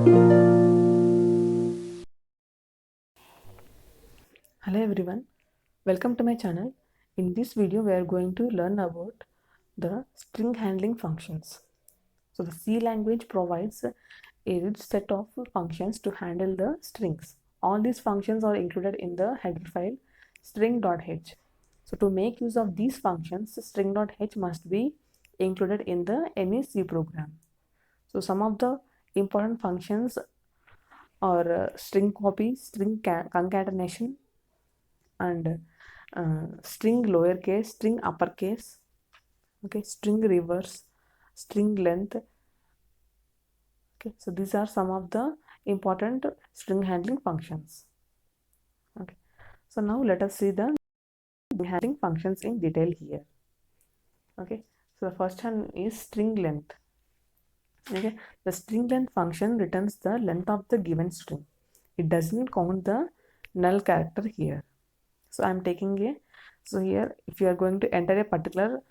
Hello everyone, welcome to my channel. In this video we are going to learn about the string handling functions. So the C language provides a rich set of functions to handle the strings. All these functions are included in the header file string.h. So to make use of these functions, string.h must be included in the any C program. So some of the important functions are string copy, string concatenation, and string lowercase, string uppercase, okay, string reverse, string length. Okay, so these are some of the important string handling functions. Okay, so now let us see the handling functions in detail here. Okay, so the first one is string length. Okay, the string length function returns the length of the given string. It doesn't count the null character here. So I'm taking a, so here if you are going to enter a particular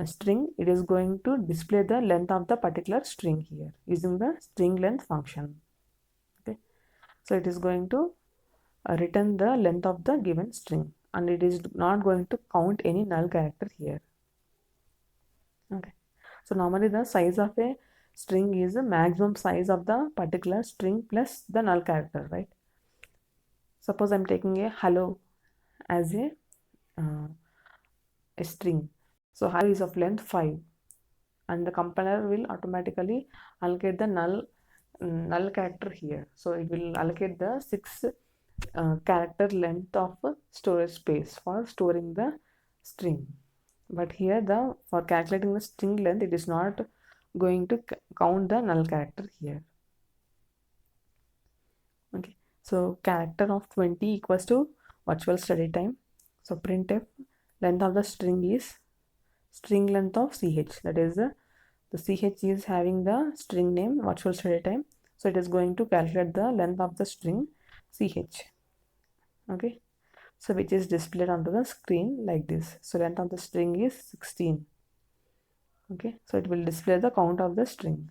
string, it is going to display the length of the particular string here using the string length function. Okay, so it is going to return the length of the given string, and it is not going to count any null character here. Okay, so normally the size of a string is the maximum size of the particular string plus the null character, right? Suppose I'm taking a hello as a string. So hello is of length 5, and the compiler will automatically allocate the null character here. So it will allocate the 6 character length of storage space for storing the string. But here the for calculating the string length, it is not going to count the null character here. Okay, so character of 20 equals to virtual study time. So printf length of the string is string length of ch, that is the ch is having the string name virtual study time, so it is going to calculate the length of the string ch. Okay, so which is displayed onto the screen like this. So length of the string is 16. Okay, so it will display the count of the string.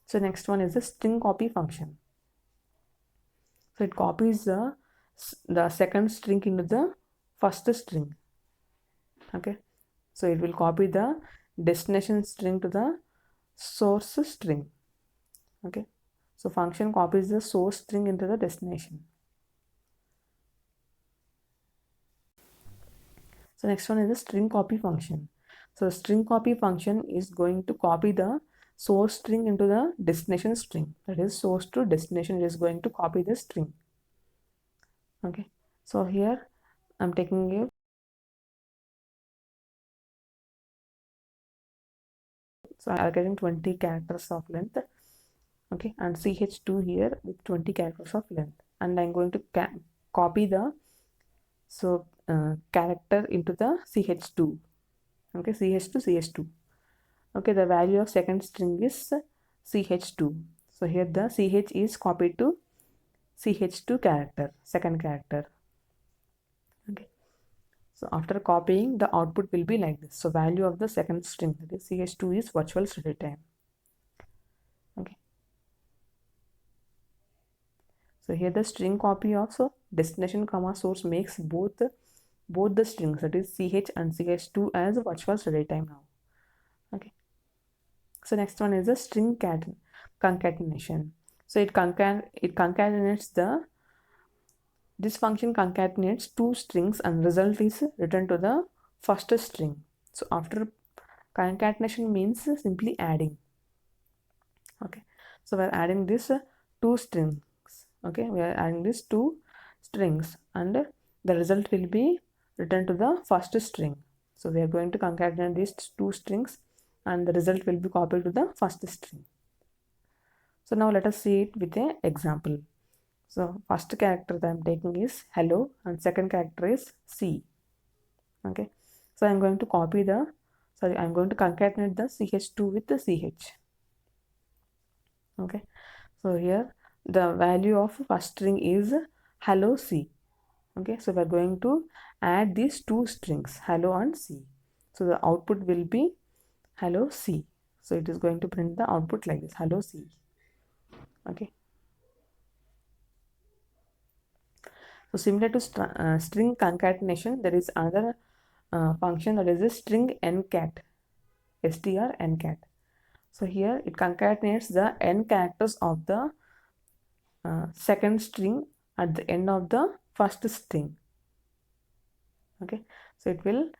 So next one is the string copy function. So it copies the second string into the first string. Okay, so it will copy the destination string to the source string. Okay, so function copies the source string into the destination. So next one is the string copy function. So string copy function is going to copy the source string into the destination string, that is source to destination. It is going to copy the string. Okay, so here I'm taking a, so I'm getting 20 characters of length. Okay, and ch2 here with 20 characters of length, and I'm going to copy the character into the ch2. Okay, ch2. Okay, the value of second string is ch2. So here the ch is copied to ch2 character, second character. Okay, so after copying, the output will be like this. So value of the second string, that is ch2, is virtual study time. Okay, so here the string copy of destination comma source makes both the strings, that is ch and ch2, as virtual study time now. Okay, so next one is the string concatenation. So it concatenates this function concatenates two strings, and result is returned to the first string. So after concatenation means simply adding. Okay, so we're adding this two strings. Okay, we are adding these two strings, and the result will be returned to the first string. So we are going to concatenate these two strings, and the result will be copied to the first string. So now let us see it with an example. So first character that I'm taking is hello, and second character is C. Okay, so I'm going to I'm going to concatenate the ch2 with the ch. Okay, so here the value of first string is hello C. Okay, so we're going to add these two strings, hello and C. So the output will be hello C. So it is going to print the output like this, hello C. Okay, so similar to string concatenation, there is another function, that is a string ncat, str ncat. So here it concatenates the n characters of the second string at the end of the first string. Okay, so it will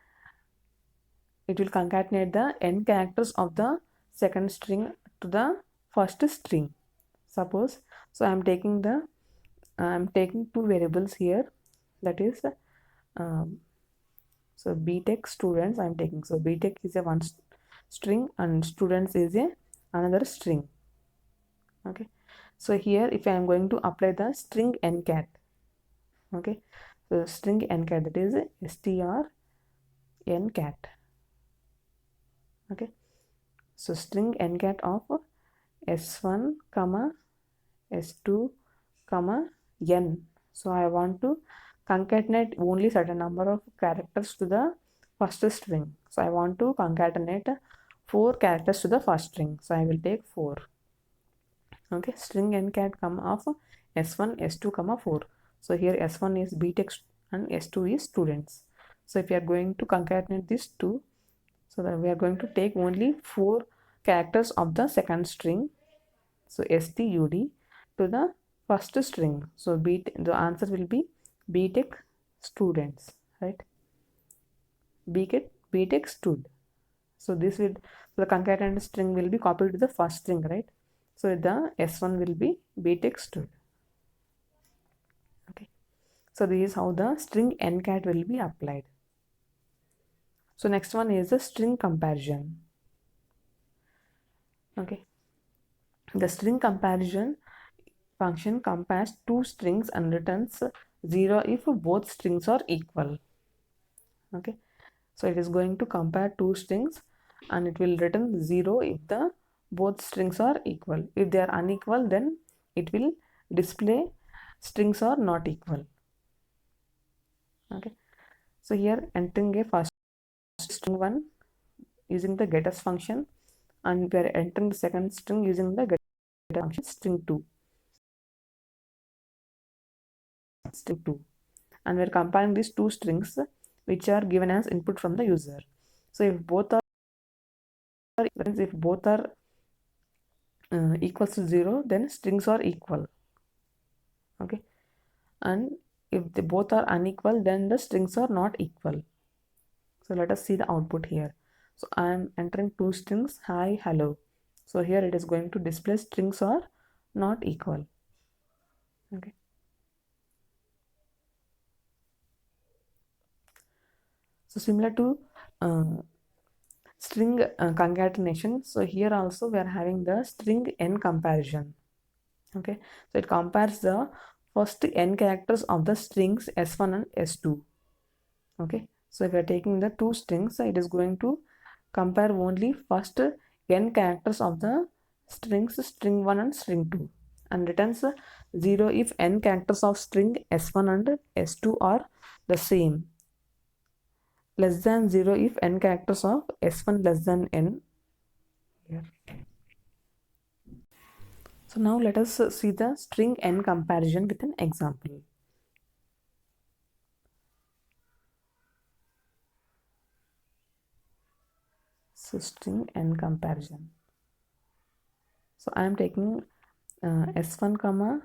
concatenate the n characters of the second string to the first string. Suppose, so I'm taking two variables here, that is so btech students I'm taking. So btech is a one string and students is a another string. Okay, so here if I am going to apply the string ncat, okay, so string ncat, that is str ncat. Okay, so string ncat of s1 comma s2 comma n. So I want to concatenate only certain number of characters to the first string. So I want to concatenate 4 characters to the first string. So I will take 4. Okay, string ncat comma of s1 s2 comma 4. So here s1 is btech and s2 is students. So if you are going to concatenate these two, so that we are going to take only 4 characters of the second string, so stud, to the first string. So the answer will be btech students, right? btech stud. So this will, the concatenated string will be copied to the first string, right? So the s1 will be btech stud. Okay, so this is how the string ncat will be applied. So next one is the string comparison. Okay, the string comparison function compares two strings and returns 0 if both strings are equal. Okay, so it is going to compare two strings and it will return 0 if the both strings are equal. If they are unequal, then it will display strings are not equal. Okay, so here entering a first string 1 using the getters function, and we are entering the second string using the getter function string 2, and we are comparing these two strings which are given as input from the user. So if both are equals to 0, then strings are equal. Okay, and if they both are unequal, then the strings are not equal. So let us see the output here. So I am entering two strings, hi, hello. So here it is going to display strings are not equal. Okay, so similar to string concatenation, so here also we are having the string n comparison. Okay, so it compares the first n characters of the strings s1 and s2. Okay, so if we are taking the two strings, it is going to compare only first n characters of the strings string 1 and string 2, and returns 0 if n characters of string s1 and s2 are the same, less than 0 if n characters of s1 less than n here. So now let us see the string n comparison with an example. So string n comparison. So I am taking s1 comma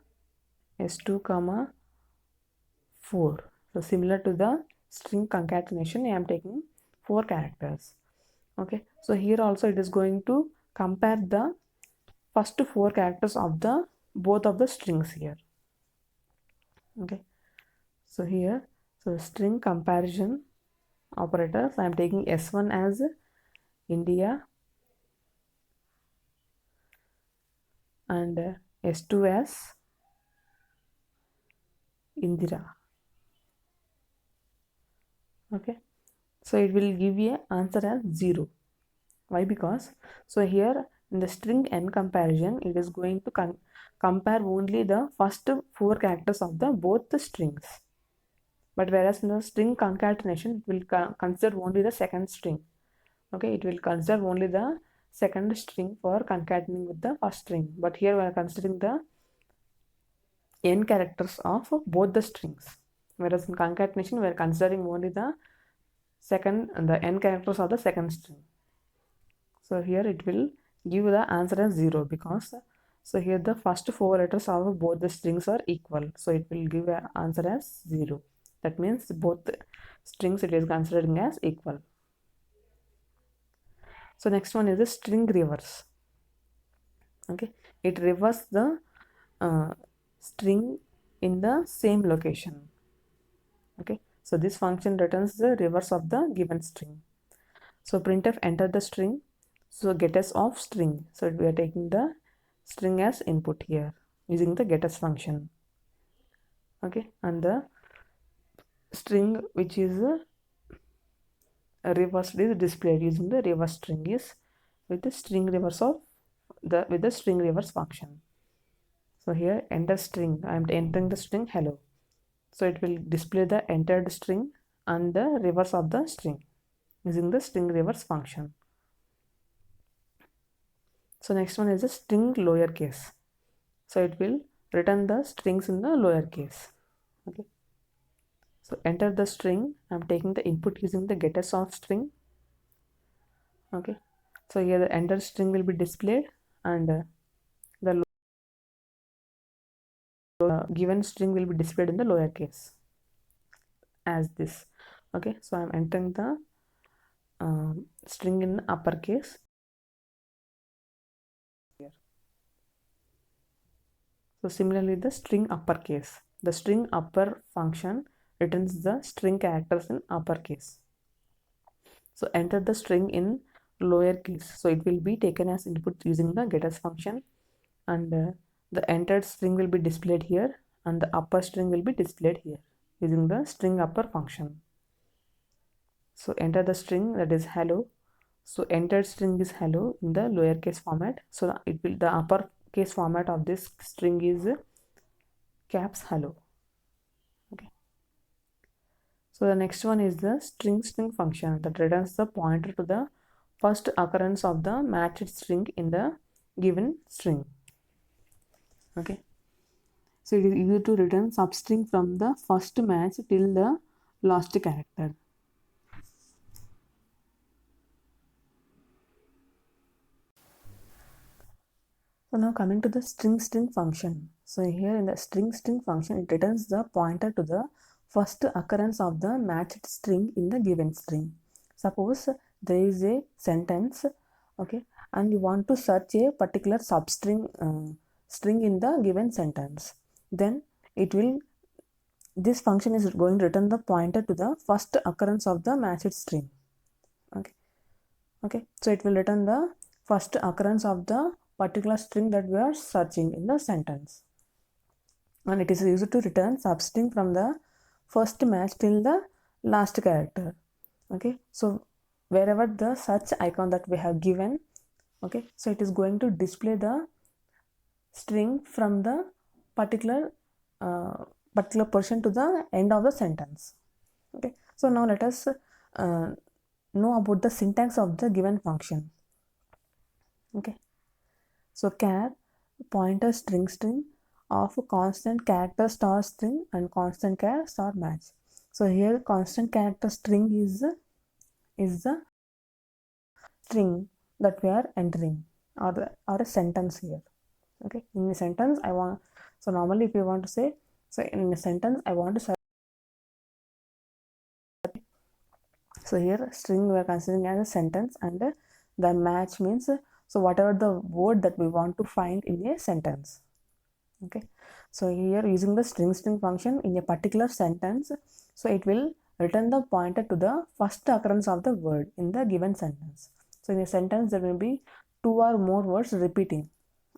s2 comma 4. So similar to the string concatenation, I am taking 4 characters. Okay, so here also it is going to compare the first 4 characters of the both of the strings here. Okay, so here, so string comparison operators, I am taking s1 as India and s2 as Indira. Okay, so it will give you an answer as 0. Why? Because so here in the string n comparison, it is going to compare only the first 4 characters of the both the strings, but whereas in the string concatenation, it will consider only the second string. Okay, it will consider only the second string for concatenating with the first string, but here we are considering the n characters of both the strings, whereas in concatenation we are considering only the n characters of the second string. So here it will give the answer as 0 because so here the first 4 letters of both the strings are equal, so it will give an answer as 0. That means both strings it is considering as equal. So next one is the string reverse. Okay, it reverses the string in the same location. Okay, so this function returns the reverse of the given string. So printf enter the string, so getters of string, so we are taking the string as input here using the getters function. Okay, and the string which is reversed is displayed using the reverse string is with the string reverse of the string reverse function. So here enter string, I am entering the string hello, so it will display the entered string and the reverse of the string using the string reverse function. So next one is the string lowercase, so it will return the strings in the lowercase. Okay, so enter the string, I am taking the input using the getters of string. Okay, so here the enter string will be displayed and the given string will be displayed in the lowercase as this. Okay, so I am entering the string in uppercase here. So similarly the string uppercase, the string upper function returns the string characters in uppercase. So enter the string in lowercase, so it will be taken as input using the getters function and the entered string will be displayed here and the upper string will be displayed here using the string upper function. So enter the string that is hello, so entered string is hello in the lowercase format, so it will the uppercase format of this string is caps hello. Okay, so the next one is the string function that returns the pointer to the first occurrence of the matched string in the given string. Okay, so it is used to return substring from the first match till the last character. So now coming to the string function. So here in the string function, it returns the pointer to the first occurrence of the matched string in the given string. Suppose there is a sentence, okay, and you want to search a particular substring string in the given sentence. Then it will, this function is going to return the pointer to the first occurrence of the matched string. Okay, so it will return the first occurrence of the particular string that we are searching in the sentence, and it is used to return substring from the first match till the last character. Okay, so wherever the search icon that we have given, okay, so it is going to display the string from the particular portion to the end of the sentence. Okay, so now let us know about the syntax of the given function. Okay, so char pointer string of constant character star string and constant char star match. So here constant character string is the string that we are entering, or a sentence here. Okay, in a sentence I want, so normally if you want to say, so in a sentence I want to search, so here string we are considering as a sentence and the match means so whatever the word that we want to find in a sentence. Okay, so here using the string function in a particular sentence, so it will return the pointer to the first occurrence of the word in the given sentence. So in a sentence there will be 2 or more words repeating.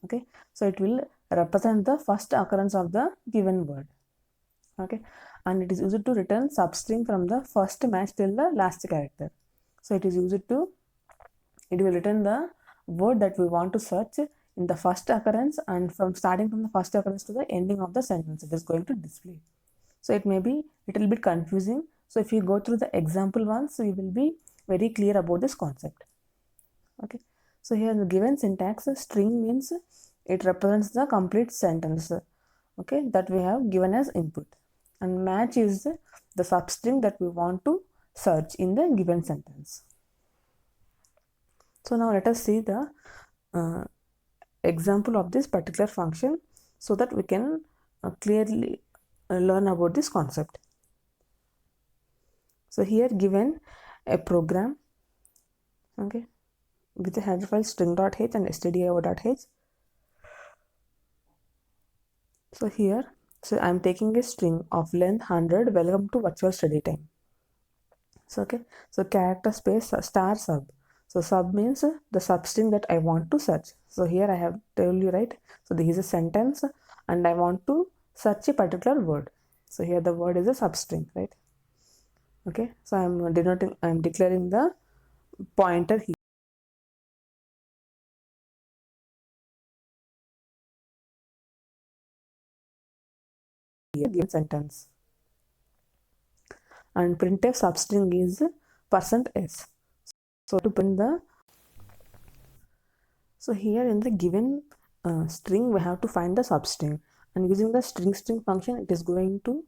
Okay, so it will represent the first occurrence of the given word. Okay, and it is used to return substring from the first match till the last character. So it is used to, it will return the word that we want to search in the first occurrence, and from starting from the first occurrence to the ending of the sentence it is going to display. So it may be a little bit confusing, so if you go through the example once, you will be very clear about this concept. Okay, so here in the given syntax, string means it represents the complete sentence. okay, that we have given as input, and match is the substring that we want to search in the given sentence. So now let us see the example of this particular function so that we can clearly learn about this concept. So here given a program, okay, with the header file string.h and stdio.h. So here, so I'm taking a string of length 100, welcome to virtual study time. So okay, so character space star sub. So sub means the substring that I want to search. So here I have told you, right? So this is a sentence and I want to search a particular word. So here the word is a substring, right? Okay, so I'm declaring the pointer here. Given sentence, and printf substring is %s. So to print the, so here in the given string we have to find the substring, and using the string function it is going to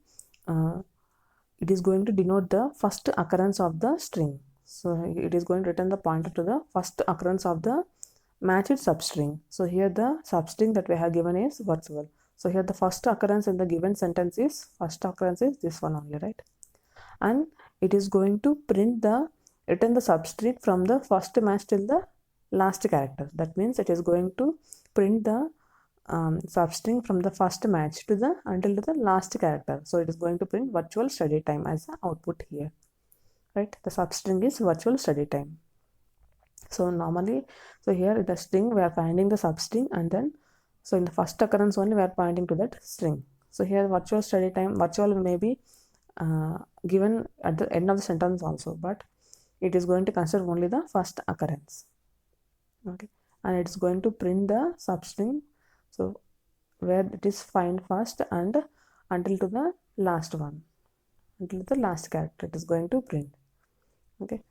denote the first occurrence of the string. So it is going to return the pointer to the first occurrence of the matched substring. So here the substring that we have given is virtual. So here the first occurrence in the given sentence is this one only, right? And it is going to return the substring from the first match till the last character. That means it is going to print the substring from the first match to the until the last character. So it is going to print virtual study time as the output here, right? The substring is virtual study time. So normally, so here in the string we are finding the substring, and then so in the first occurrence only we are pointing to that string. So here virtual study time, virtual may be given at the end of the sentence also, but it is going to consider only the first occurrence, okay, and it's going to print the substring, so where it is find first and until to the last one, until the last character it is going to print, okay.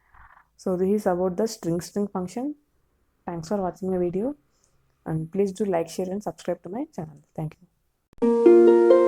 So this is about the string function. Thanks for watching the video, and please do like, share and subscribe to my channel. Thank you.